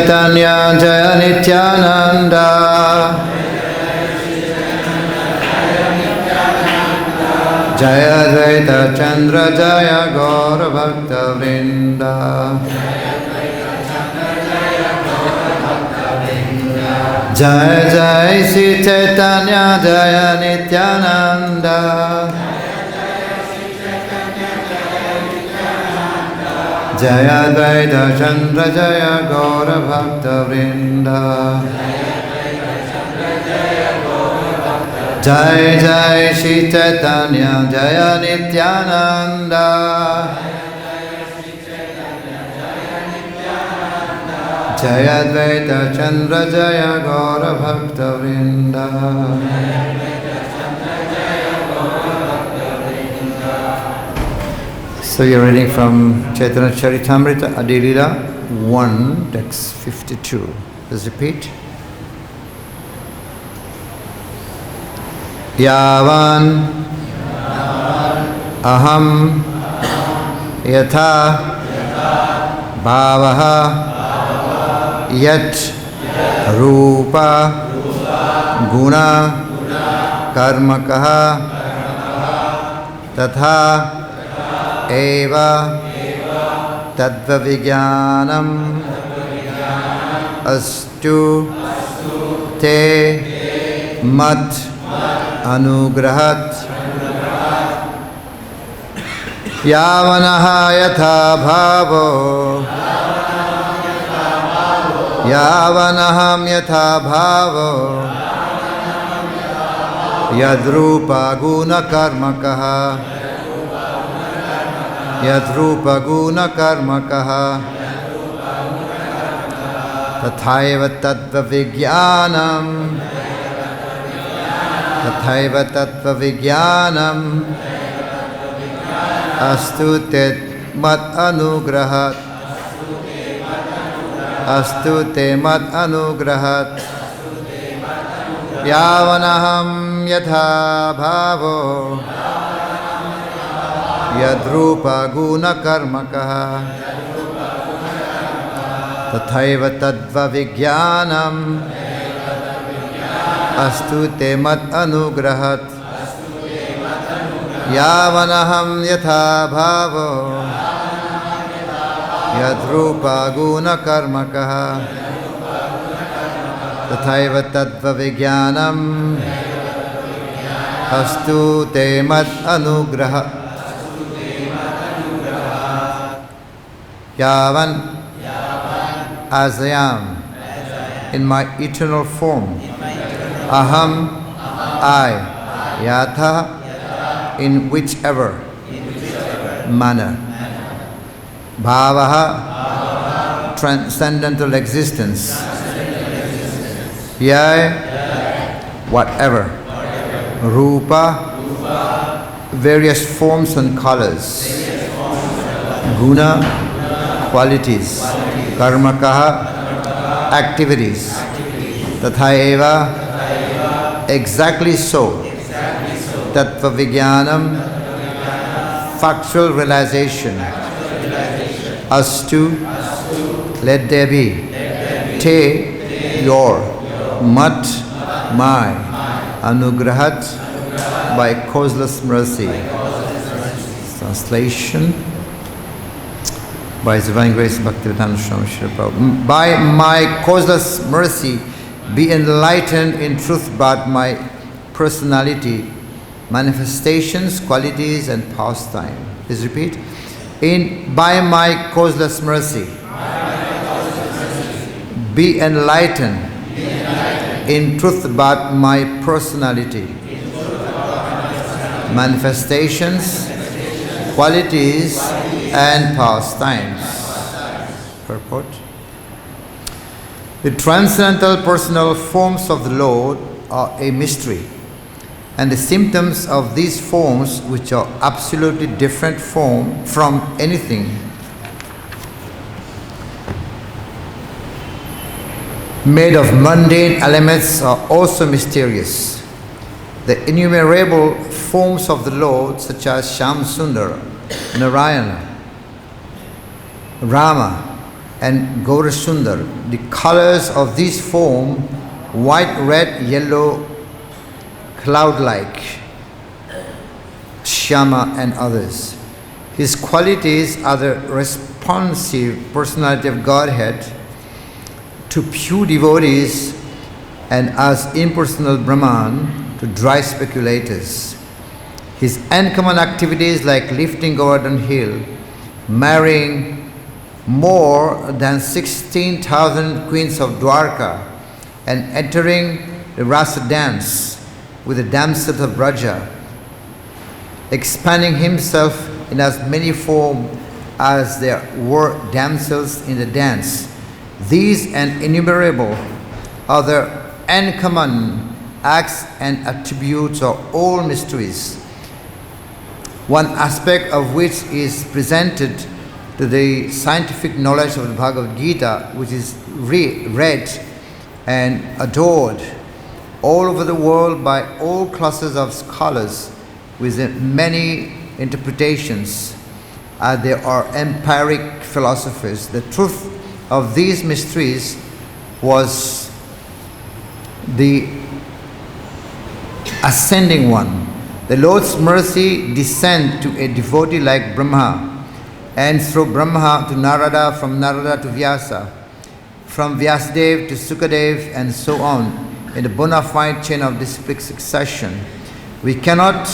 Chaitanya Jaya Nityananda Jaya Advaita Chandra Jaya Gaura Bhakta Vrinda Jaya Jaya Sri Chaitanya Jaya Nityananda Jaya Advaita Chandra Jaya Gaura Bhakta Vrinda Jai Jai Shri Chaitanya Jaya Nityananda Jaya Advaita Chandra Jaya Gaura Bhakta Vrinda. So you're reading from Chaitanya Charitamrita Adilila 1, text 52. Let's repeat. Yāvān ahaṁ yathā-bhāvaḥ yad-rūpa-guṇa-karmakaḥ tathaiva tattva-vijñānam astu te mad-anugrahāt yāvān yathā-bhāvo yāvān yathā-bhāvo yad-rūpa-guṇa-karmakaḥ yad-rūpa-guṇa-karmakaḥ tathaiva tattva-vijñānam tathaiva tattva-vijñānam astu te mad-anugrahāt astu te mad-anugrahāt yāvān ahaṁ yathā-bhāvo yad-rūpa-guṇa-karmakaḥ tathaiva tattva-vijñānam astu te mad-anugrahāt yāvān ahaṁ yathā-bhāvo yad-rūpa-guṇa-karmakaḥ tathaiva tattva-vijñānam astu te mad-anugrahāt yāvān as I am in my eternal form ahaṁ I yathā in whichever manner bhāvaḥ transcendental existence yai whatever rūpa various forms and colors guna qualities karmakaḥ activities tathaiva exactly so tattva-vijñānam factual realization astu let there be te your mad my anugrahāt by causeless mercy. Translation by His Divine Grace Bhaktivedanta Swami Srila Prabhupada. By my causeless mercy be enlightened in truth about my personality, manifestations, qualities and pastime. Please repeat. By my causeless mercy be enlightened in truth about my personality, manifestations, qualities and pastimes. Purport. The transcendental personal forms of the Lord are a mystery, and the symptoms of these forms, which are absolutely different from anything made of mundane elements, are also mysterious. The innumerable forms of the Lord, such as Śyāmasundara, Nārāyaṇa, Rāma and Gaurasundara. The colors of this form, white, red, yellow, cloudlike, śyāma and others. His qualities are the responsive personality of Godhead to pure devotees and as impersonal Brahman to dry speculators. His uncommon activities like lifting Govardhana Hill, marrying more than 16,000 queens of Dwarka, and entering the rasa dance with the damsels of Braja, expanding himself in as many forms as there were damsels in the dance. These and innumerable other uncommon acts and attributes are all mysteries, one aspect of which is presented to the scientific knowledge of the Bhagavad-gītā, which is read and adored all over the world by all classes of scholars with many interpretations. There are empiric philosophers. The truth of these mysteries was the ascending one. The Lord's mercy descend to a devotee like Brahma, and through Brahma to Narada, from Narada to Vyasa, from Vyasadev to Sukadev, and so on, in the bona fide chain of disciplic succession. We cannot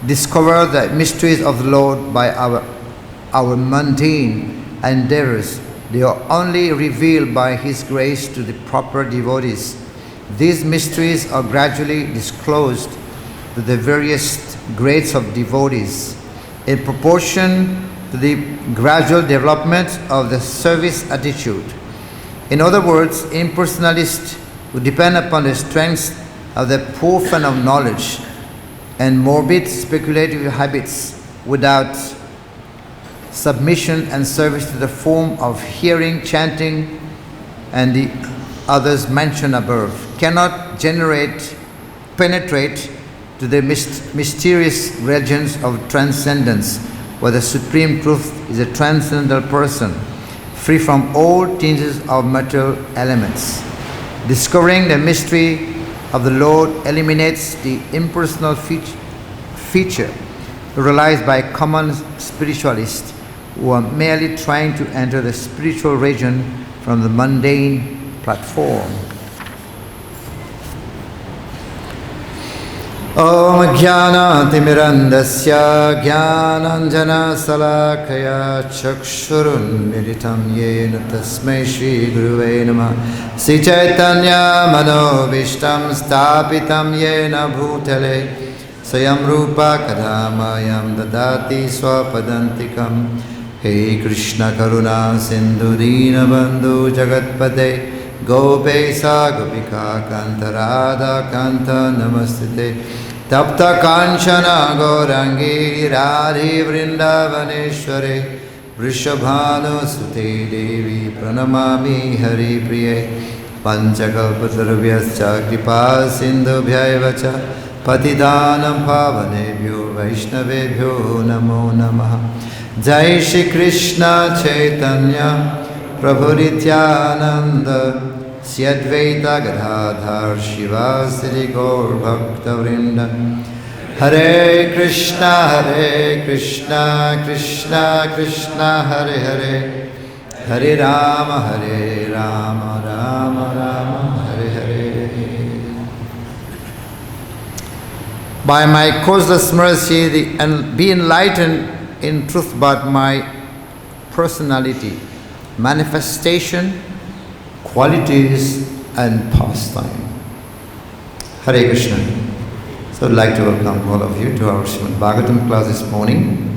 discover the mysteries of the Lord by our mundane endeavors. They are only revealed by His grace to the proper devotees. These mysteries are gradually disclosed to the various grades of devotees in proportion to the gradual development of the service attitude. In other words, impersonalists who depend upon the strength of the poor fan of knowledge and morbid speculative habits without submission and service to the form of hearing, chanting, and the others mentioned above, cannot penetrate to the mysterious regions of transcendence, where the Supreme Truth is a transcendental person, free from all tinges of material elements. Discovering the mystery of the Lord eliminates the impersonal feature realized by common spiritualists who are merely trying to enter the spiritual region from the mundane platform. Om Jnana-timirandasya Jnananjana-salakaya Chakshurun-militam yena tasmai Shri Guruve Namah. Sri Chaitanya Manobishtam Stapitam yena bhutale Swayam Rupa Kadhamayam Dadati Swapadantikam. Hey Krishna Karuna Sindhu Dina Bandhu Jagatpate Gopesa Gopika Kanta Radha Kanta Namastite Tapta Kanchana Gaurangi Radhi Vrindavaneshware Vrishabhanu Sute Devi Pranamami Hari Priye Panchakalpatarvyascha Kripa Sindhubhyaivacha Patidanam Pavanebhyo Vaishnavebhyo Namo Namaha. Jai Shri Krishna Chaitanya Prabhu Nityananda Sri Advaita Gadadhar Shivasari Gaur Bhakta Vrinda. Hare Krishna Krishna Krishna Hare Hare, Hare Rama Rama Rama Hare Hare. By my causeless mercy, be enlightened in truth but my personality, manifestation, qualities and pastime. Hare Krishna. So I'd like to welcome all of you to our Srimad Bhagavatam class this morning.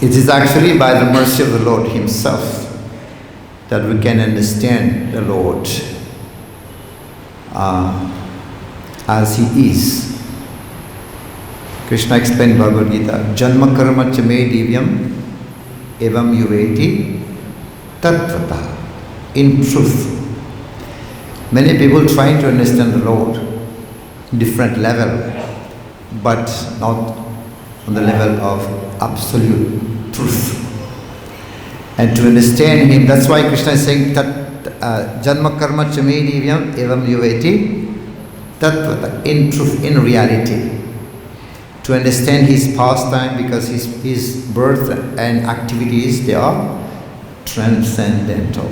It is actually by the mercy of the Lord Himself that we can understand the Lord as He is. Krishna explained Bhagavad-gītā, Janma karma cha me divyam evam yuveti tattva. In truth, many people trying to understand the Lord, different level, but not on the level of absolute truth. And to understand him, that's why Krishna is saying janma karma chame divyam evam yuveti tattva, in truth, in reality. To understand his pastime, because his birth and activities, they are transcendental.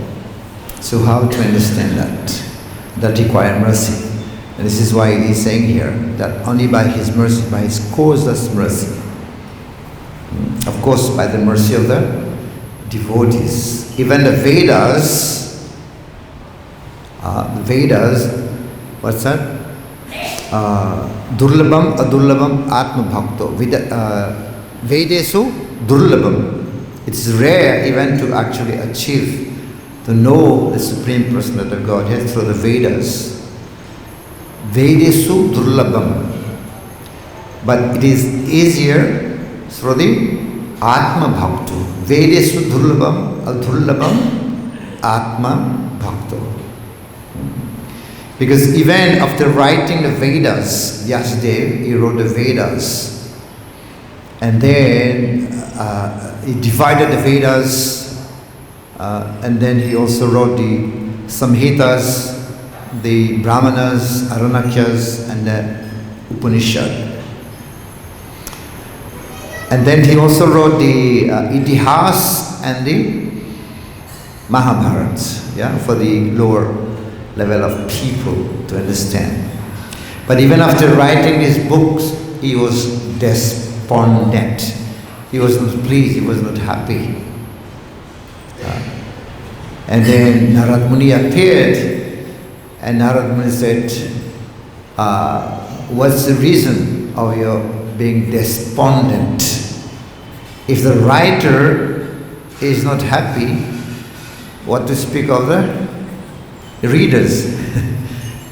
So how to understand that? That requires mercy. And this is why he is saying here that only by his mercy, by his causeless mercy, of course by the mercy of the devotees. Even the Vedas, what's that? Durlabam adurlabam atma bhakto. Vedesu durlabam. It's rare even to actually achieve, to know the Supreme Personality of Godhead through the Vedas. Vedesu durlabam. But it is easier through the Atma Bhakto. Vedesu durlabam adurlabam Atma Bhakto. Because even after writing the Vedas, Vyasadeva, he wrote the Vedas, and then he divided the Vedas, and then he also wrote the Samhitas, the Brahmanas, Aranyakas, and the Upanishad. And then he also wrote the Itihas and the Mahabharata, yeah, for the lower level of people to understand. But even after writing these books, he was despondent. He was not pleased, he was not happy. And then Narad Muni appeared, and Narad Muni said, what's the reason of your being despondent? If the writer is not happy, what to speak of the readers?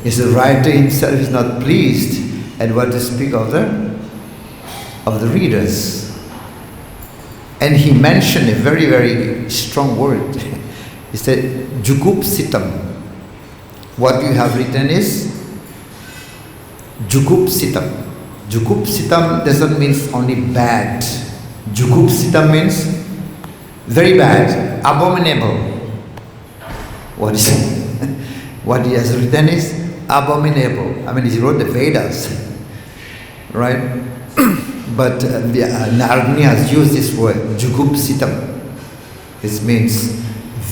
If the writer himself is not pleased, and what to speak of the readers? And he mentioned a very, very strong word. He said, Jugupsitam. What you have written is Jugupsitam. Jugupsitam doesn't mean only bad. Jugupsitam means very bad, abominable. What is it? What he has written is abominable. I mean, he wrote the Vedas, right? But Nārāyaṇa has used this word, Jugupsitam. This means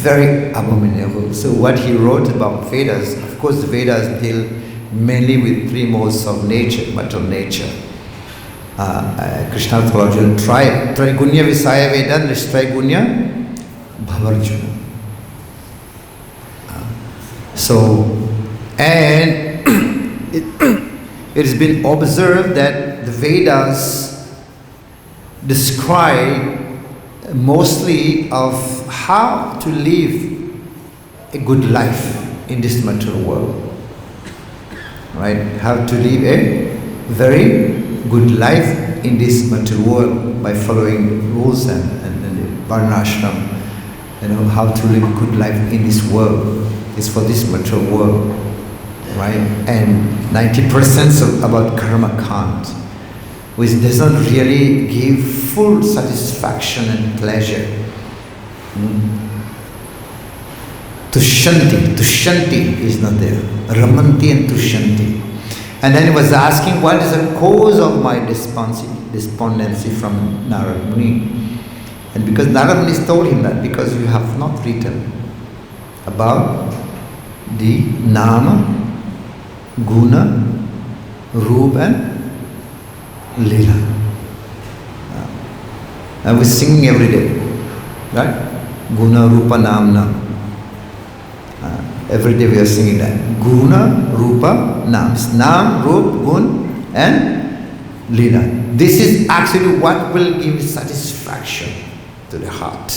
very abominable. So what he wrote about Vedas, of course the Vedas deal mainly with three modes of nature, material nature. Krishna told Arjuna, Traigunya Visaya Vedan, Traigunya Bhavarjuna. So, and it has been observed that the Vedas describe mostly of how to live a good life in this material world. Right? How to live a very good life in this material world by following rules and the varnashram. You know, how to live a good life in this world. Is for this material world, right? And 90% about karma kant, which doesn't really give full satisfaction and pleasure. Tushanti is not there. Ramanti and Tushanti. And then he was asking, what is the cause of my despondency from Narad Muni? And because Narad Muni told him that because you have not written about the Nama, Guna, Roop and Lila. I was singing every day, right? Guna, Rupa, Namna. Every day we are singing that. Guna, Rupa, Nams. Nam, Rup, Gun and Lila. This is actually what will give satisfaction to the heart.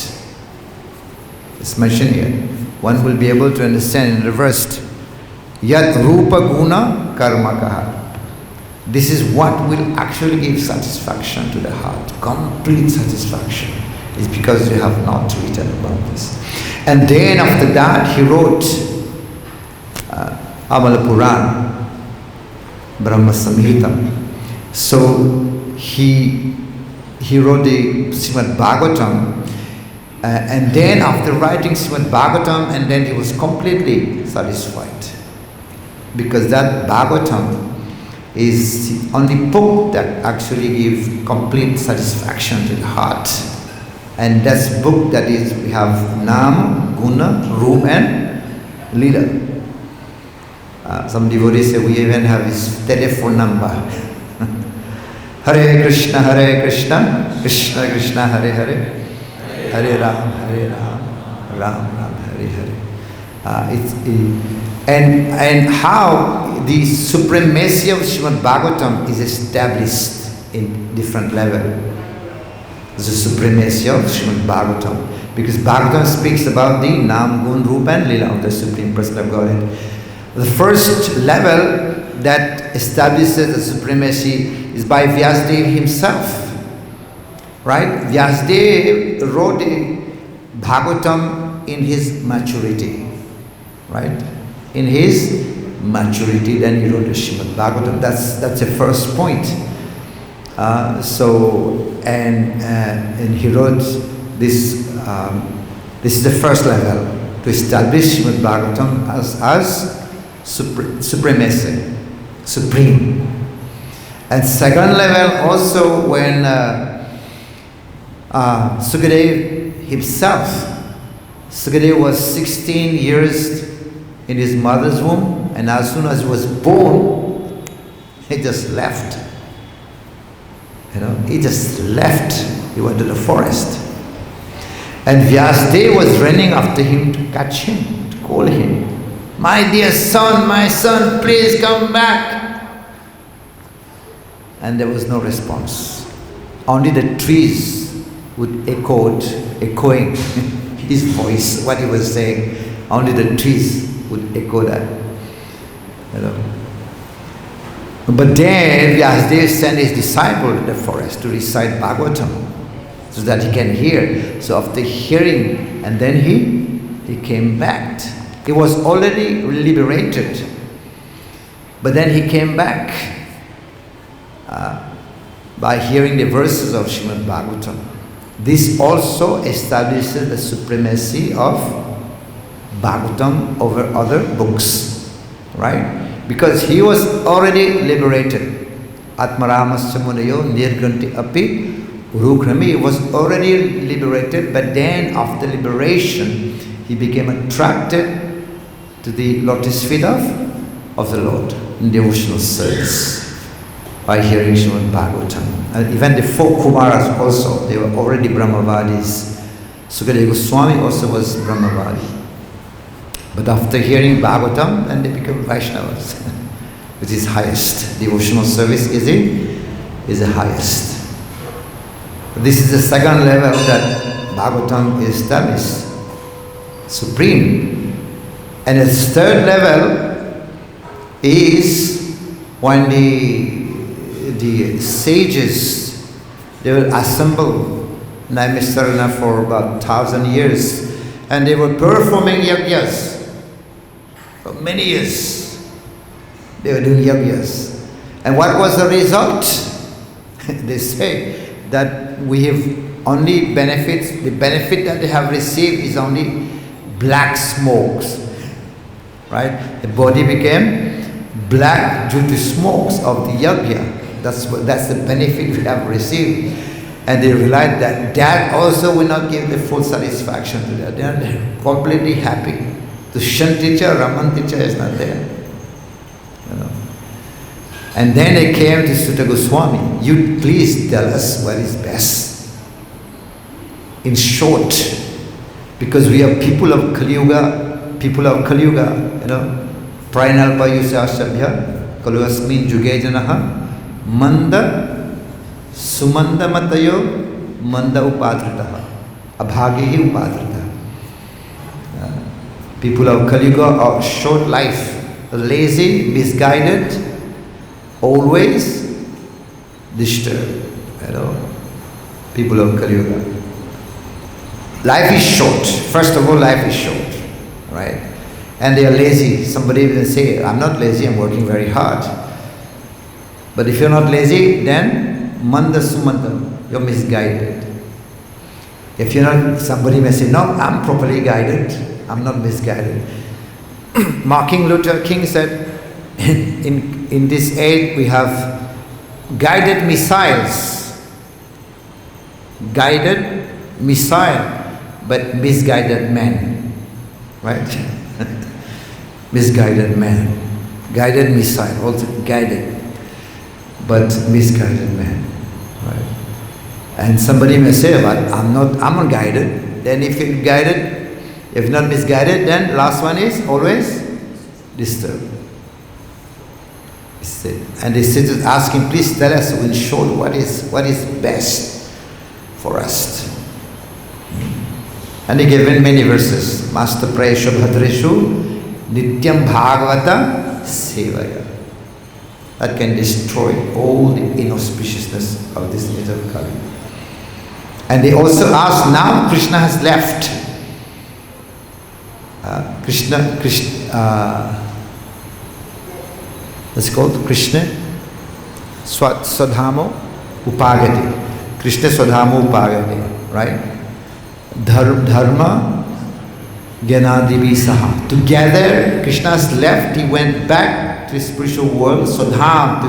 It's mentioned here. One will be able to understand in reversed. Yad-rūpa-guṇa-karmakaḥ. This is what will actually give satisfaction to the heart. Complete satisfaction. It's because you have not written about this. And then after that he wrote Amala Purana, Brahma Samhita. So he he wrote the Srimad Bhagavatam, and then after writing Srimad Bhagavatam, and then he was completely satisfied, because that Bhagavatam is the only book that actually gives complete satisfaction to the heart. And that's book that is, we have Nama, Guna, Roop and Lila. Some devotees say we even have his telephone number. Hare Krishna, Krishna Krishna, Hare Hare, Hare Ram, Ram Ram, Hare Hare. And how the supremacy of Srimad Bhagavatam is established in different level. The supremacy of Srimad Bhagavatam, because Bhagavatam speaks about the Nam, Gun, Roop and Lila of the Supreme Personality of Godhead. The first level that establishes the supremacy is by Vyasadeva himself. Right? Vyasadeva wrote the Bhagavatam in his maturity. Right? In his maturity, then he wrote the Srimad Bhagavatam. That's the first point. And he wrote this. This is the first level to establish Srimad Bhagavatam as supremacy, supreme. And second level also when Sukadeva himself, Sukadeva was 16 years in his mother's womb, and as soon as he was born, he just left. He just left. He went to the forest. And Vyasadeva was running after him to catch him, to call him. My dear son, my son, please come back. And there was no response. Only the trees would echoing his voice, what he was saying. Only the trees would echo that. But then Vyasadeva sent his disciple to the forest to recite Bhagavatam so that he can hear. So after hearing, and then he came back. He was already liberated. But then he came back by hearing the verses of Srimad Bhagavatam. This also establishes the supremacy of Bhagavatam over other books, right? Because he was already liberated. Atmaramasya munayo nirgranti api urukrami. He was already liberated, but then after liberation, he became attracted to the lotus feet of the Lord in devotional service by hearing Srimad Bhagavatam. And even the four Kumaras also, they were already Brahmavadis. Sukadeva Goswami also was Brahmavadi. But after hearing Bhagavatam, then they become Vaishnavas, which is highest. Devotional service is the highest. This is the second level that Bhagavatam is established, supreme. And the third level is when the sages, they will assemble Naimisarana for about 1,000 years, and they were performing yajnas. For many years, they were doing yajnas. And what was the result? They say that we have only benefits, the benefit that they have received is only black smokes. Right? The body became black due to smokes of the yajna. That's the benefit we have received. And they realized that also will not give the full satisfaction to that. They are completely happy. The Shan teacher, Raman teacher is not there. And then they came to Sutta Goswami. You please tell us what is best. In short, because we are people of Kali Yuga, Prainalpa Yusasabhya, Kaluasmin Juge Janaha, Manda, Sumanda Matayo, Manda Upadritaha, Abhagihi Upadritaha. People of Kali Yuga are short life, lazy, misguided, always disturbed. People of Kali Yuga. Life is short. First of all, life is short. Right? And they are lazy. Somebody will say, I'm not lazy, I'm working very hard. But if you're not lazy, then Manda Sumanda, you're misguided. If you're not, somebody may say, no, I'm properly guided, I'm not misguided. Martin Luther King said, in this age we have guided missiles, but misguided men, right? Misguided man, guided missile, also guided, but misguided man, right? And somebody may say, but I'm not guided. Then if you're guided, if not misguided, then last one is always disturbed. And the Siddhas is asking, please tell us, we'll show you what is best for us. And he given many verses. Master Prayeshu Bhadreshu Nityam Bhagavata Sevaya. That can destroy all the inauspiciousness of this age of Kali. And they also ask, now Krishna has left. It's called Krishna Swadhamo Upagati. Krishna Swadhamo Upagati, right? Dharma Gyanadivi Saha. Together, Krishna's left, he went back to his spiritual world, Swadham, to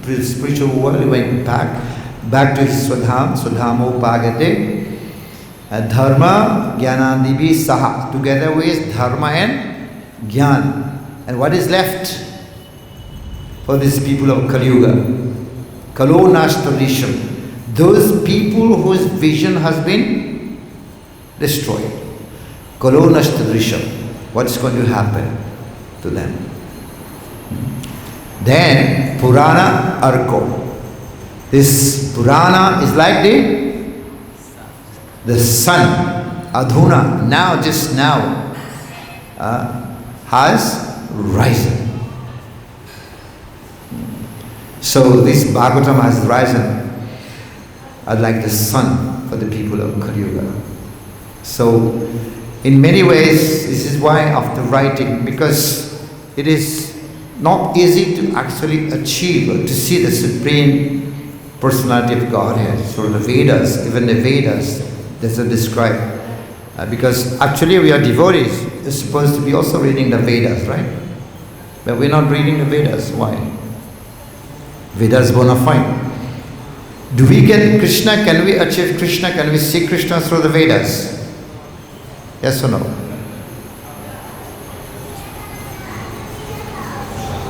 his spiritual world, he went back to his Swadham, Swadhamo Upagati. Dharma Gyanadivi Saha. Together with Dharma and Gyan. And what is left for these people of Kali Yuga? Kalo Nashtarisham. Those people whose vision has been destroyed. Kalo Nashtarisham. What's going to happen to them? Then Purana Arko. This Purana is like the sun. Adhuna, now, just now, has risen. So this Bhagavatam has risen like the sun for the people of Kali Yuga. So in many ways, this is why after writing, because it is not easy to actually achieve or to see the Supreme Personality of Godhead. So the Vedas, even the Vedas, that's a describe. Because actually we are devotees, we're supposed to be also reading the Vedas, right? But we're not reading the Vedas. Why? Vedas bona fide. Do we get Krishna? Can we achieve Krishna? Can we see Krishna through the Vedas? Yes or no?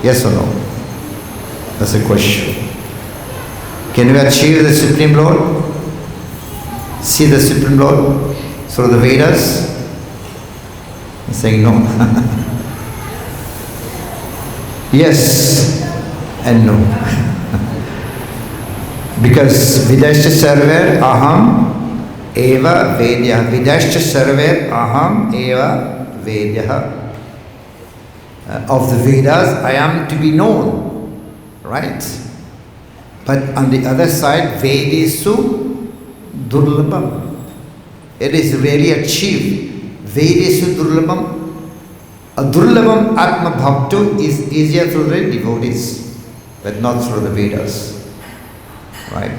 Yes or no? That's a question. Can we achieve the Supreme Lord? See the Supreme Lord through the Vedas? I'm saying no. Yes and no. Because Vidascha Sarver Aham Eva Vedya. Vidascha Sarver Aham Eva Vedya. Of the Vedas, I am to be known. Right? But on the other side, Vedesu Durlabham. It is really achieved. Vedesu Durlabham. A Durlabham Atma Bhaktu is easier through the devotees, but not through the Vedas. Right?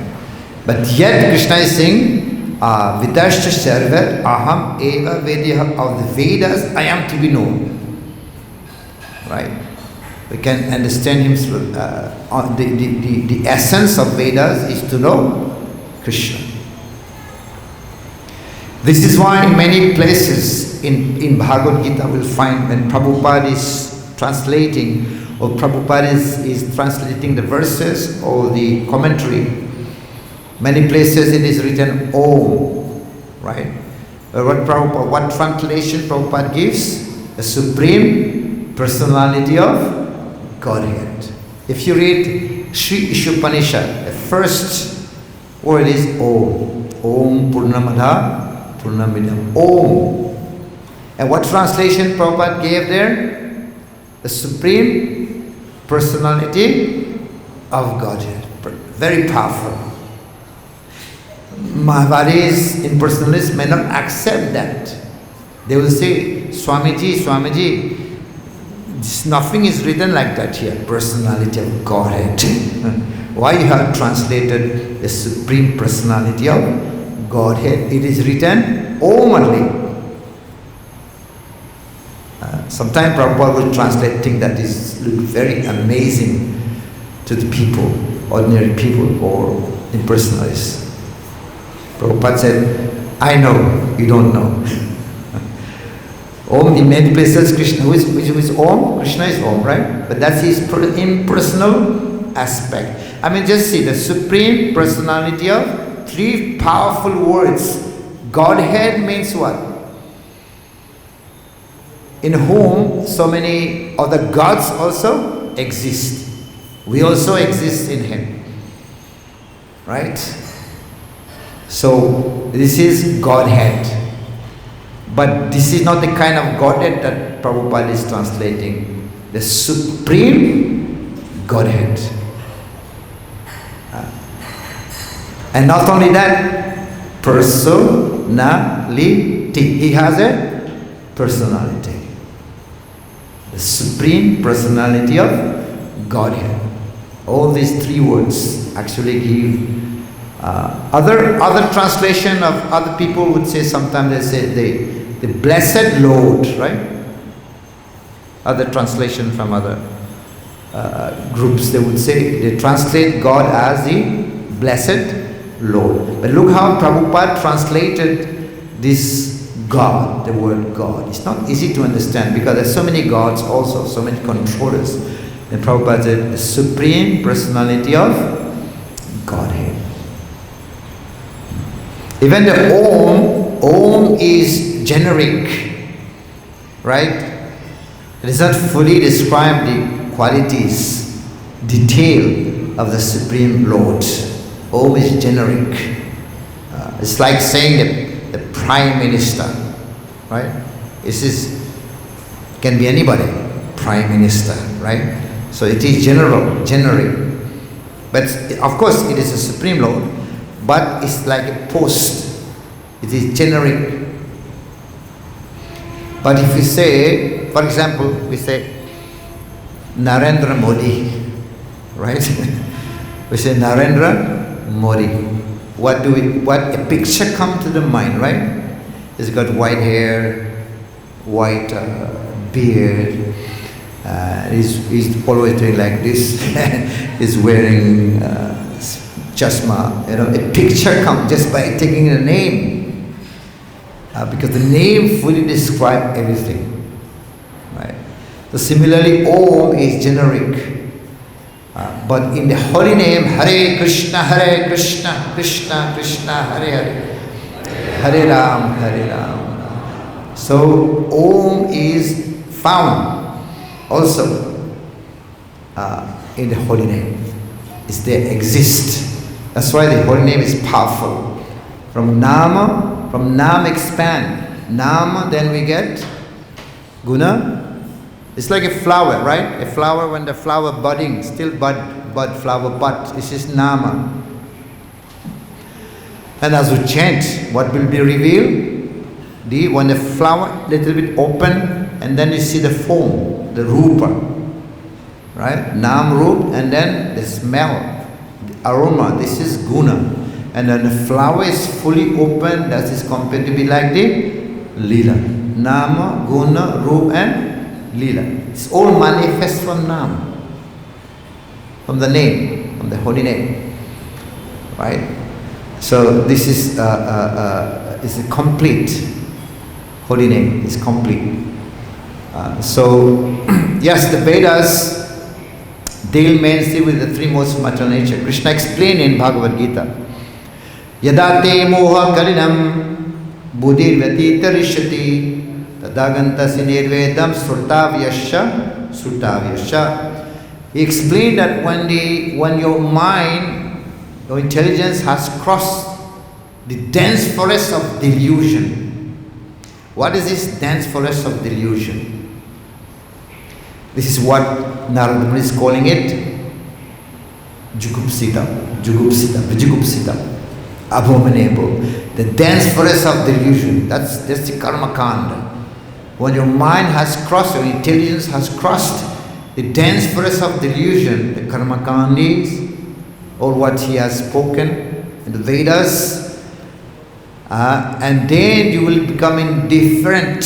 But yet Krishna is saying, Vidashcha Sarva Aham Eva Vedya. Of the Vedas, I am to be known. Right? We can understand him through the essence of Vedas is to know Krishna. This is why in many places in Bhagavad-gītā we'll find when Prabhupada is translating, or Prabhupada is translating the verses or the commentary, many places it is written Om, right? What translation Prabhupada gives? The Supreme Personality of Godhead. If you read Sri Ishopanishad, the first word is Om. Om Purnamada Purnamidam. Om. And what translation Prabhupada gave there? The Supreme Personality of Godhead. Very powerful. Mahavadis, impersonalists may not accept that. They will say, Swamiji, Nothing is written like that here. Personality of Godhead. Why you have translated the Supreme Personality of Godhead? It is written Om only. Sometimes Prabhupada will translate things that is very amazing to the people, ordinary people or impersonalists. Prabhupada said, I know, you don't know. Om, in many places, Krishna, which is Om? Krishna is Om, right? But that's his impersonal aspect. I mean, just see the Supreme Personality of three powerful words. Godhead means what? In whom so many other gods also exist. We also exist in him. Right? So, this is Godhead. But this is not the kind of Godhead that Prabhupada is translating. The Supreme Godhead. And not only that, personality. He has a personality. The Supreme Personality of Godhead. All these three words actually give other translation of other people would say, sometimes they say the blessed Lord, right? Other translation from other groups, they would say, they translate God as the blessed Lord. But look how Prabhupada translated this God, the word God. It's not easy to understand because there's so many gods also, so many controllers. And Prabhupada said, the Supreme Personality of Godhead. Even the Om is generic, right? It does not fully describe the qualities, detail of the Supreme Lord. Om is generic. It's like saying the Prime Minister, right? Can be anybody, Prime Minister, right? So it is generic. But of course it is a Supreme Lord, but it's like a post. It is generic. But if we say, for example, we say Narendra Modi, right? We say Narendra Modi. What a picture come to the mind, right? He's got white hair, white beard. He's always doing like this. He's wearing chashma. You know, a picture comes just by taking a name, because the name fully describes everything, right? So similarly, Om is generic, but in the holy name, Hare Krishna, Krishna Krishna, Hare Hare, Hare Ram. So Om is found also in the holy name. It's there, exists. That's why the holy name is powerful. From Nam expand. Nama, then we get Guna. It's like a flower, right? A flower, when the flower budding, still bud, flower bud. This is Nama. And as we chant, what will be revealed? When the flower little bit open, and then you see the form, the Rūpa, right? Nam Roop, and then the smell, the aroma. This is Guna. And then the flower is fully open. That is compared to be like the Lila. Nama, Guna, Roop, and Lila. It's all manifest from Nam, from the name, from the holy name, right? So this is a complete holy name. It's complete. So yes, the Vedas deal mainly with the three modes of material nature. Krishna explained in Bhagavad-gītā, Yada te moha kalinam buddhir vyatitarishyati tadagantasi nirvedam srutavyasya. He explained that when your mind, your intelligence has crossed the dense forest of delusion. What is this dense forest of delusion? This is what Nārāyaṇa is calling it Jugupsita, abominable. The dense forest of delusion. That's the karma kanda. When your mind has crossed, your intelligence has crossed the dense forest of delusion, the karmakandis, or what he has spoken in the Vedas, and then you will become indifferent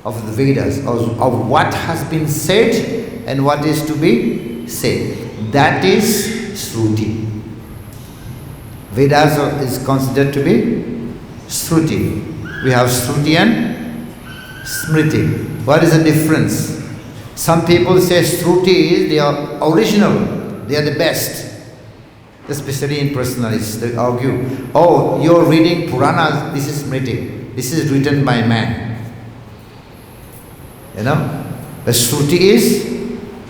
of the Vedas, of what has been said and what is to be said. That is Shruti. Vedas is considered to be Shruti. We have Shruti and Smriti. What is the difference? Some people say Shruti is, they are original, they are the best. Especially in personalists, they argue, oh, you're reading Puranas, this is Smriti. This is written by man. You know? The Shruti is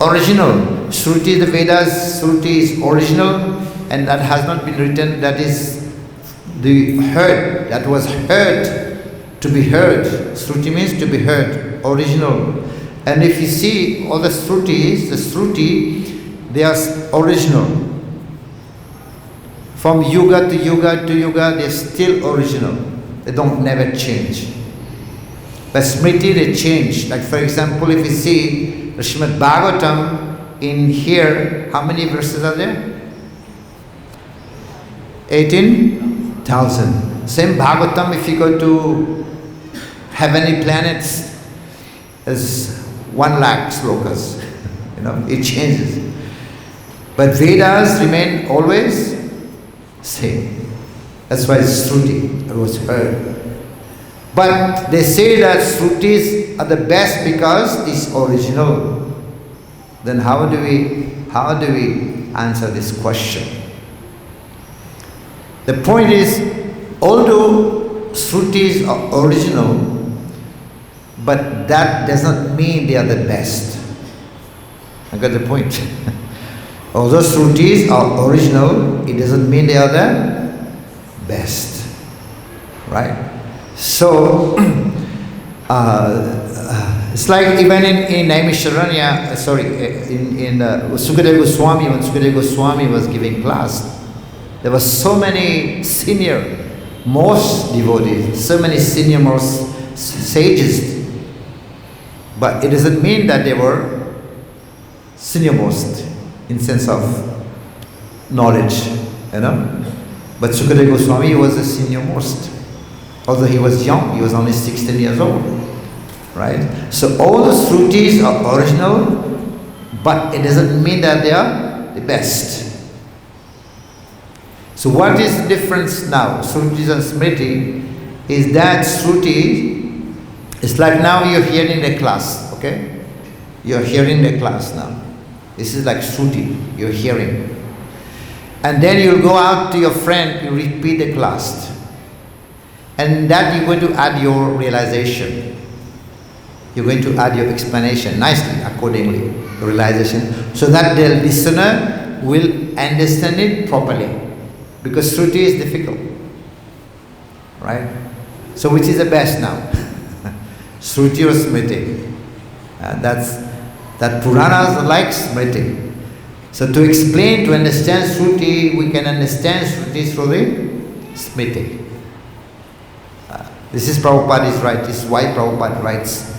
original. Shruti, the Vedas, Shruti is original, and that has not been written, that is the heard, that was heard, to be heard. Shruti means to be heard, original. And if you see all the Shrutis, they are original. From yuga to yuga to yuga, they're still original. They don't never change. But Smriti, they change. Like for example, if you see the Srimad Bhagavatam in here, how many verses are there? 18,000. Same Bhagavatam, if you go to heavenly planets, there's 1 lakh slokas. You know, it changes. But Vedas remain always same. That's why it's Shruti, it was heard. But they say that Shrutis are the best because it's original. Then how do we answer this question? The point is, although Shrutis are original, but that doesn't mean they are the best. I got the point. Although Shrutis are original, it doesn't mean they are the best. Right? So, it's like even in Naimisharanya, in Sukadeva Goswami, when Sukadeva Goswami was giving class, there were so many senior, most devotees, so many senior, most sages. But it doesn't mean that they were senior most in sense of knowledge, you know. But Sukadeva Goswami was the senior most. Although he was young, he was only 16 years old, right? So all the Shrutis are original, but it doesn't mean that they are the best. So what is the difference now, Shrutis and Smriti, is that Shruti, it's like now you're hearing the class, okay? You're hearing the class now. This is like Shruti, you're hearing. And then you'll go out to your friend, you repeat the class. And that you're going to add your realization. You're going to add your explanation nicely, accordingly, the realization, so that the listener will understand it properly. Because Shruti is difficult, right? So which is the best now? Shruti or Smriti? That Puranas are like Smriti. So to explain, to understand Shruti, we can understand Shruti through the Smriti. This is Prabhupada is right. This is why Prabhupada writes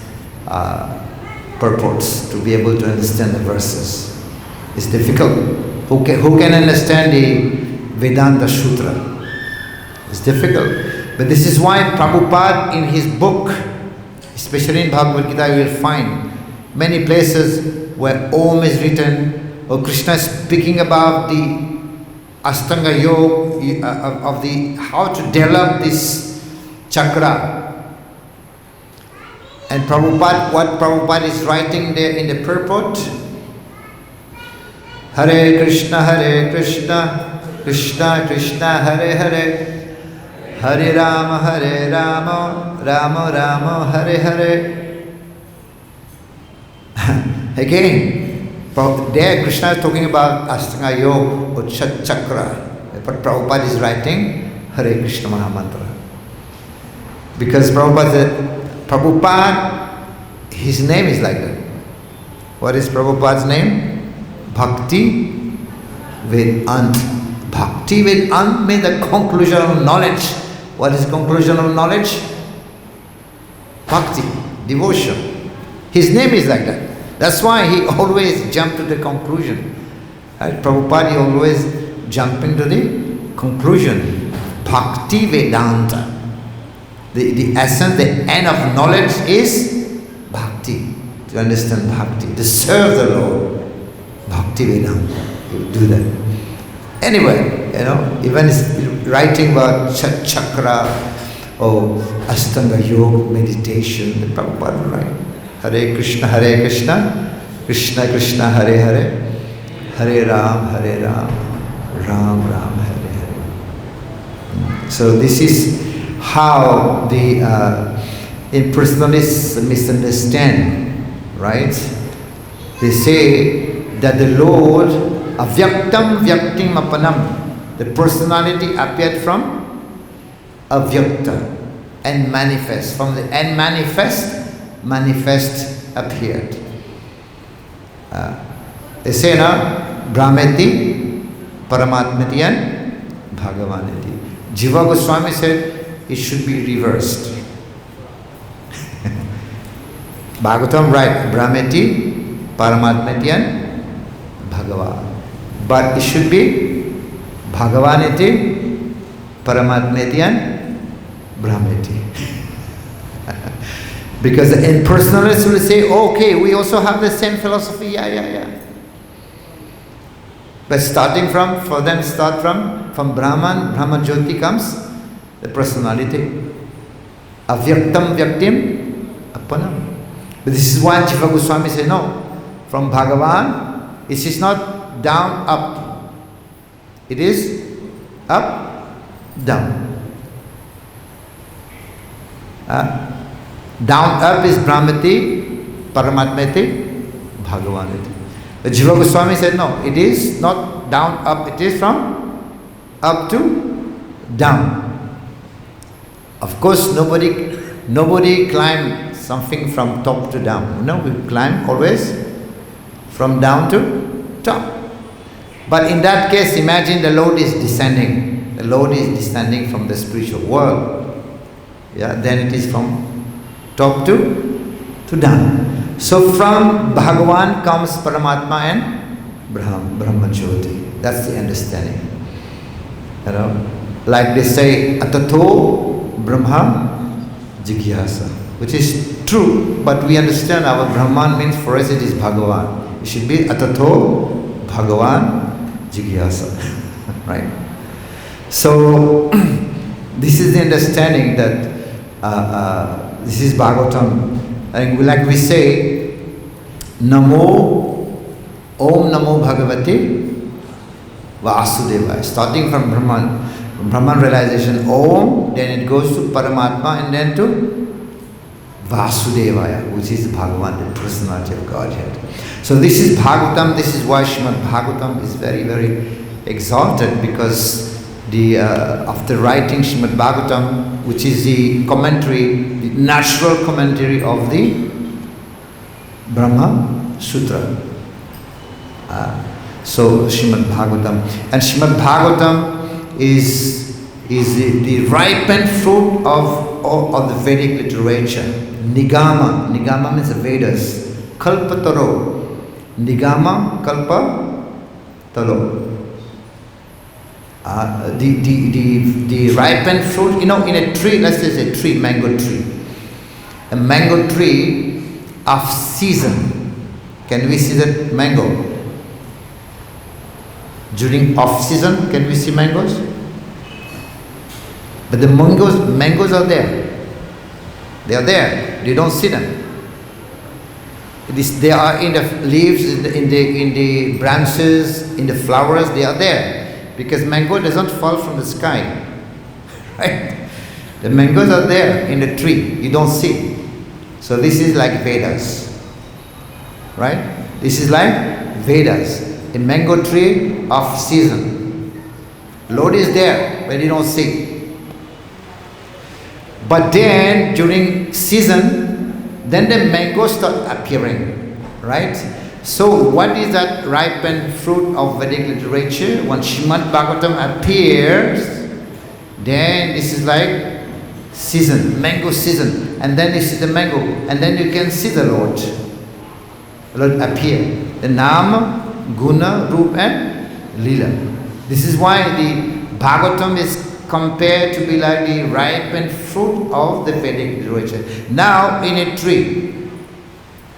purports, to be able to understand the verses. It's difficult. Who can understand the Vedanta Sutra? It's difficult. But this is why Prabhupada in his book, especially in Bhagavad-gītā, you will find many places where Om is written, or Krishna is speaking about the Ashtanga Yoga, of the how to develop this chakra. And Prabhupada, what Prabhupada is writing there in the purport, Hare Krishna, Krishna Krishna, Hare Hare, Hare Rāma, Rāma Rāma, Hare Hare. Again, there Krishna is talking about Ashtanga Yoga or chakra. But Prabhupada is writing Hare Krishna Mahamantra. Because Prabhupada, his name is like that. What is Prabhupada's name? Bhakti Vedanta. Bhakti Vedanta means the conclusion of knowledge. What is conclusion of knowledge? Bhakti. devotion. His name is like that. That's why he always jumped to the conclusion. Right? Prabhupada he always jumping to the conclusion. Bhakti Vedanta. The essence, the end of knowledge is bhakti. To understand bhakti, to serve the Lord. Bhakti Vedanta. You do that. Anyway, even writing about chakra or Ashtanga Yoga meditation, the Prabhupada will write Hare Krishna, Krishna Krishna, Hare Hare, Hare Ram, Ram Ram, Hare Hare. So this is how the impersonalists misunderstand, right? They say that the Lord, avyaktam vyaktim apanam, the personality appeared from avyakta and manifest. From the and manifest appeared. They say now, Brahmeti, Paramatmati and Bhagavaniti. Jiva Goswami said it should be reversed. Bhagavatam right, Brahmeti, Paramatmati and Bhagavan. But it should be Bhagavaniti, Paramatmati and Brahmeti. Because the impersonalists will say, okay, we also have the same philosophy, yeah. But starting from Brahman Jyoti comes the personality. Avyaktam vyaktim apanam. But this is why Jiva Goswami said, no, from Bhagavan, it is not down, up. It is up, down. Down, up is Brahmati, Paramatmati, Bhagavaniti. But Jiva Goswami said, no, it is not down, up, it is from up to down. Of course, nobody climbed something from top to down. No, we climb always from down to top. But in that case, imagine the load is descending. The load is descending from the spiritual world. Yeah, then it is from top to down. So from Bhagavan comes Paramatma and Brahma Jyoti. That's the understanding. Like they say, Atato Brahma Jigyasa, which is true, but we understand our Brahman means for us it is Bhagavan. It should be Atato Bhagavan Jigyasa. Right? So this is the understanding that this is Bhagavatam. And like we say, Namo, Om Namo Bhagavate Vasudevaya. Starting from Brahman realization, Om, then it goes to Paramatma and then to Vasudevaya, which is Bhagavan, the personality of Godhead. So this is Bhagavatam, this is why Srimad Bhagavatam is very, very exalted, because after writing Srimad Bhagavatam, which is the commentary, the natural commentary of the Brahma Sutra. So Srimad Bhagavatam. And Srimad Bhagavatam is the ripened fruit of the Vedic literature. Nigama. Nigama means the Vedas. Kalpataro. Nigama kalpataro. The ripened fruit, in a tree, let's say it's a tree, mango tree. A mango tree of season. Can we see that mango? During off season, can we see mangoes? But the mangoes are there. They are there. You don't see them. They are in the leaves, in the branches, in the flowers. They are there. Because mango doesn't fall from the sky, right? The mangoes are there in the tree, you don't see. So this is like Vedas, right? This is like Vedas, a mango tree of season. Load is there, but you don't see. But then during season, then the mangoes start appearing, right? So what is that ripened fruit of Vedic literature? When Srimad Bhagavatam appears, then this is like season, mango season, and then you see the mango, and then you can see the Lord appear. The Nama, Guna, Rupa and Lila. This is why the Bhagavatam is compared to be like the ripened fruit of the Vedic literature. Now in a tree,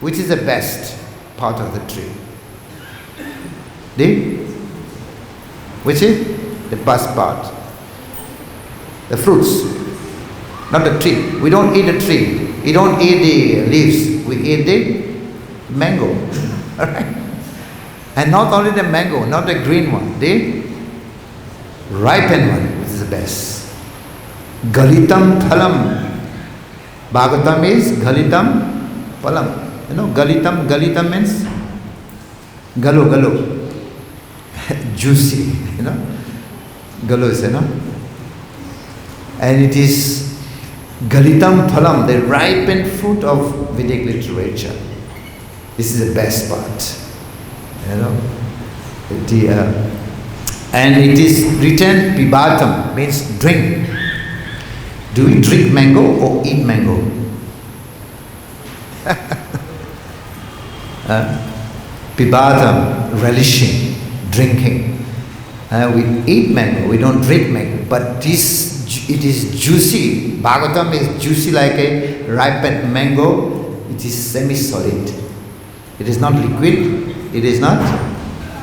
which is the best part of the tree? Which is the best part? The fruits, not the tree. We don't eat the tree. We don't eat the leaves. We eat the mango. Alright? And not only the mango, not the green one, the ripened one, which is the best. Galitam phalam. Bhagavatam is Galitam phalam. You know, Galitam means Galu. Juicy, you know. Galu is, you know. And it is Galitam phalam, the ripened fruit of Vedic literature. This is the best part. You know. And it is written pibatam, means drink. Do we drink mango or eat mango? Pibatam, relishing, drinking. We eat mango, we don't drink mango, but it is juicy. Bhagavatam is juicy like a ripened mango. It is semi-solid. It is not liquid, it is not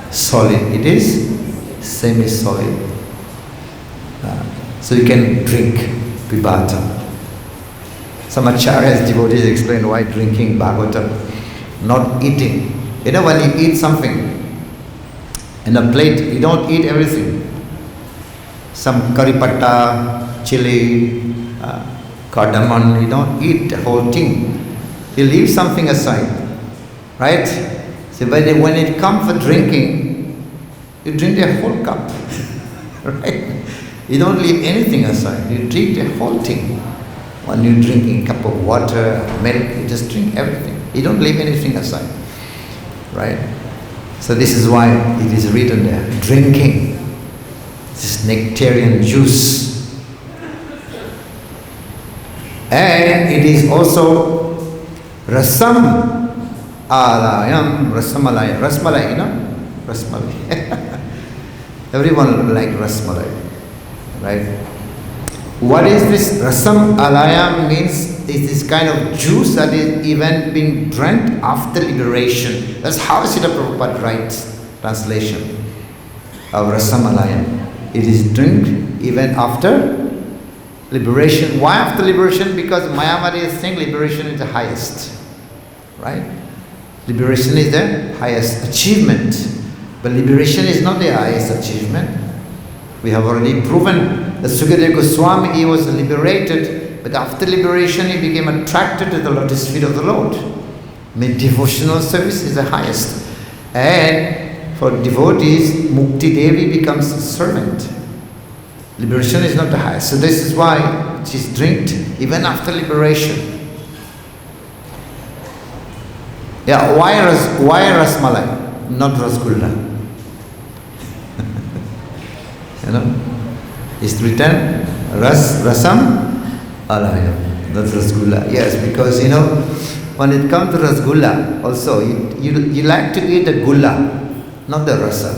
solid, it is semi-solid. So you can drink pibatam. Some acharyas, devotees explain why drinking Bhagavatam, not eating. You know, when you eat something in a plate, you don't eat everything. Some curry patta, chili, cardamom, you don't eat the whole thing. You leave something aside. Right? So when it comes for drinking, you drink the whole cup. Right? You don't leave anything aside. You drink the whole thing. When you're drinking a cup of water, milk, you just drink everything. You don't leave anything aside. Right? So this is why it is written there. Drinking this nectarian juice. And it is also rasam. Alayam, Rasmalai. Rasmalai, you know? Rasmalai. Everyone like Rasmalai. Right? What is this? Rasam alayam means is this kind of juice that is even being drank after liberation. That's how Srila Prabhupada writes translation of Rasam alayam. It is drink even after liberation. Why after liberation? Because Mayavadi is saying liberation is the highest. Right? Liberation is the highest achievement. But liberation is not the highest achievement. We have already proven that Sukadeva Goswami, he was liberated, but after liberation he became attracted to the lotus feet of the Lord. Devotional service is the highest. And for devotees, Mukti Devi becomes a servant. Liberation is not the highest. So this is why it is drinked even after liberation. Yeah, why Rasmalai, not Rasgulla? You know, it's written Rasam Alayam, that's Rasgulla. Yes, because you know, when it comes to Rasgulla, also you like to eat the gulla, not the rasa.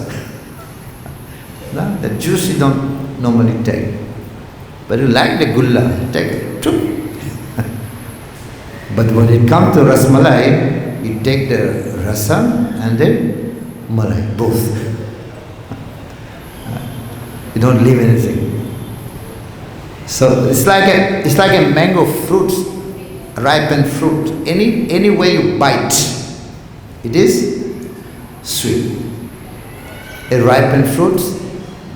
No? The juice you don't normally take, but you like the gulla, take it. But when it comes to Rasmalai, you take the rasa and the malai, both. You don't leave anything. So it's like a mango fruit, ripened fruit. Any way you bite, it is sweet. A ripened fruit,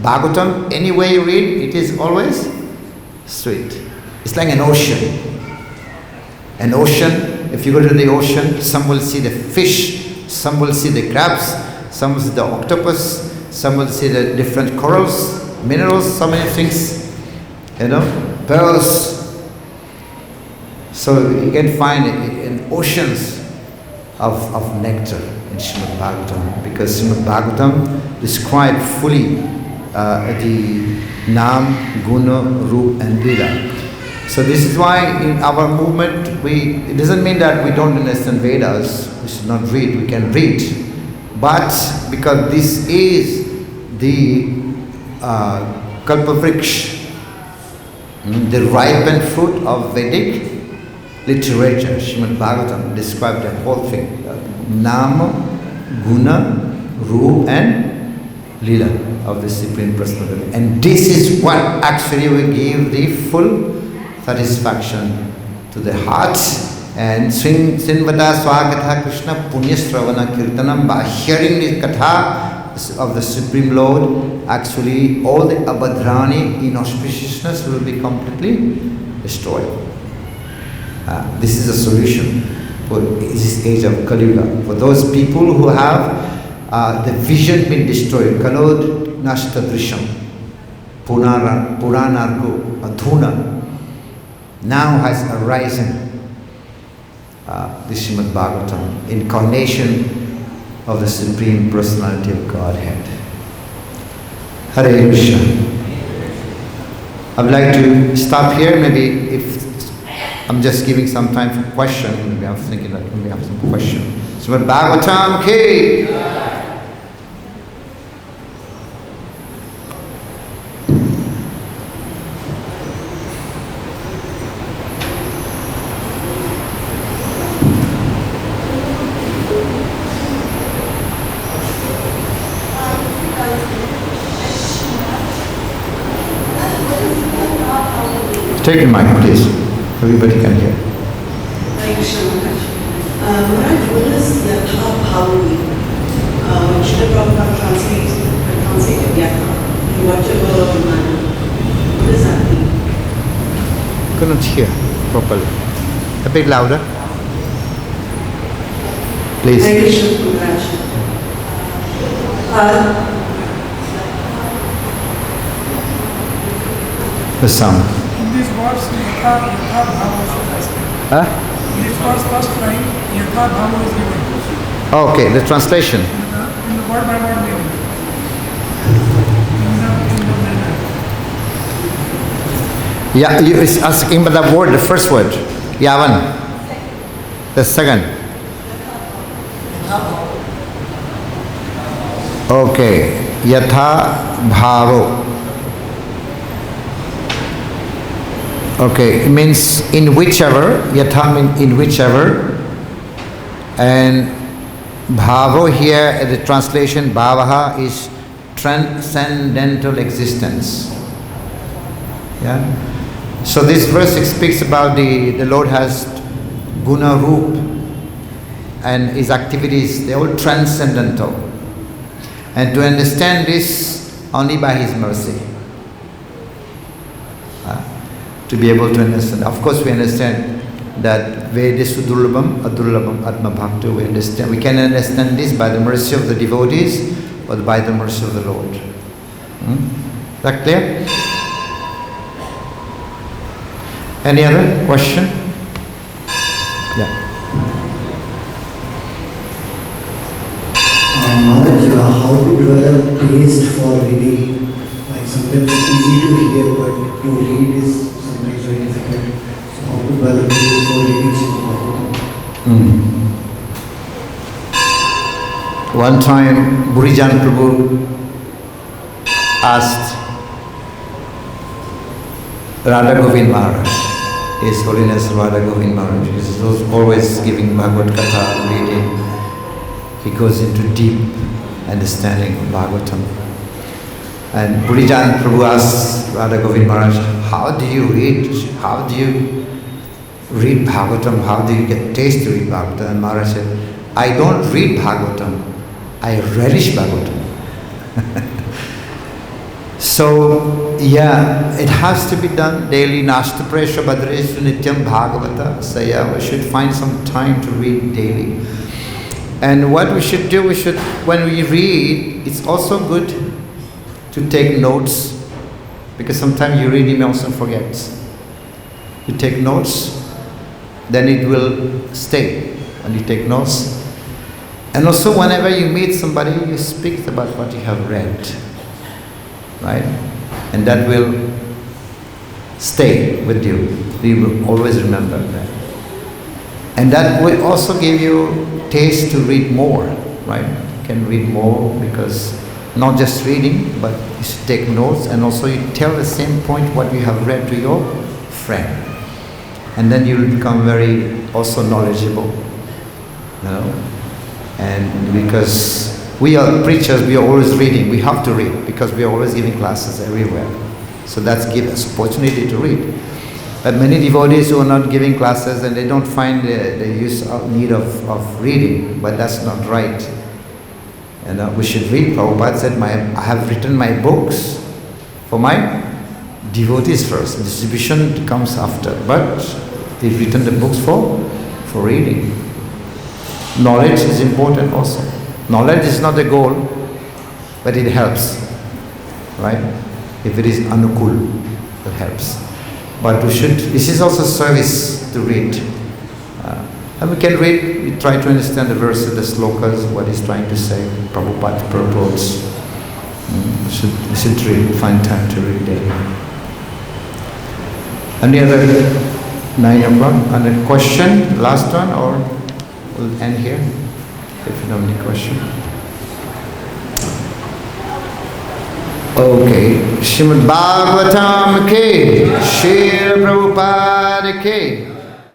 Bhagavatam, any way you read, it is always sweet. It's like an ocean. An ocean. If you go to the ocean, some will see the fish, some will see the crabs, some will see the octopus, some will see the different corals, minerals, so many things, you know, pearls. So you can find in oceans of nectar in Srimad Bhagavatam, because Srimad Bhagavatam describes fully the Nam, Guna, Rup and Lila. So this is why in our movement, it doesn't mean that we don't understand Vedas, we should not read, we can read. But because this is the Kalpavriksha, the ripened fruit of Vedic literature, Srimad Bhagavatam described the whole thing. Nama, Guna, Rupa and Lila of the Supreme Personality. And this is what actually will give the full satisfaction to the heart. And Srinvada Swakatha Krishna Punyastravana Kirtanam, by hearing the Katha of the Supreme Lord, actually all the abhadrani, inauspiciousness will be completely destroyed. This is a solution for this age of Kali Yuga. For those people who have the vision been destroyed, Kalod Nashta Drisham, Puranargo, Adhuna, now has arisen the Srimad Bhagavatam, incarnation of the Supreme Personality of Godhead. Hare Krishna. I would like to stop here. Maybe if I'm just giving some time for question, maybe I'm thinking that maybe I have some question. Srimad Bhagavatam ki. Take the mic, please. Everybody can hear. Hare Krishna Maharaj. Maharaj, what is yathā-bhāvo mean? Srila Prabhupada translated yatha in whatever manner. What does that mean? Couldn't hear properly. A bit louder. Please. Hare Krishna Maharaj. The sound. This verse, yathā-bhāvo is asking. Huh? This verse, first line, yathā-bhāvo is given. Okay, the translation. In the word by word meaning. In the manner. Yeah, you is asking about the word, the first word. Yāvān. The second. Okay. Yathā-bhāvo. Okay, it means in whichever, yatha means in whichever, and bhavo here, the translation bhavaḥ is transcendental existence. Yeah. So this verse speaks about the Lord has guna roop, and his activities, they're all transcendental. And to understand this only by his mercy. To be able to understand. Of course, we understand that Vedesu durlabham, adurlabham, atma bhakti. We understand. We can understand this by the mercy of the devotees or by the mercy of the Lord. Is that clear? Any other question? Yeah. How to develop taste for reading? Like sometimes it's easy to hear, but to read is sometimes very difficult. So how to develop taste for reading? One time, Burijan Prabhu asked Radha Govind Maharaj, His Holiness Radha Govind Maharaj, he was always giving Bhagavad-gītā reading. He goes into deep understanding of Bhagavatam. And Burijan Prabhu asked Radha Govind Maharaj, how do you read? How do you read Bhagavatam? How do you get taste to read Bhagavatam? And Maharaj said, I don't read Bhagavatam, I relish Bhagavatam. So, yeah, it has to be done daily. Nashta presha badresu nityam bhagavata. So yeah, we should find some time to read daily. And what we should do, when we read, it's also good to take notes, because sometimes you read, you may also forget. You take notes, then it will stay when you take notes. And also whenever you meet somebody, you speak about what you have read, right? And that will stay with you. We will always remember that. And that will also give you taste to read more, right? You can read more because not just reading, but you should take notes, and also you tell the same point what you have read to your friend. And then you will become very also knowledgeable. You know? And because we are preachers, we are always reading. We have to read because we are always giving classes everywhere. So that's give us opportunity to read. But many devotees who are not giving classes and they don't find the need of reading, but that's not right. And we should read. Prabhupada said, I have written my books for my devotees first. Distribution comes after. But he's written the books for reading. Knowledge is important also. Knowledge is not the goal, but it helps. Right? If it is anukul, it helps. But this is also service to read. And we can read, we try to understand the verses, the slokas, what he's trying to say, Prabhupada purports. We should read, find time to read daily. Any other 9 o'clock? Any question? Last one, or we'll end here? If you don't have any question. Okay. Śrīmad Bhāgavatam ke, Śrīla Prabhupada ke.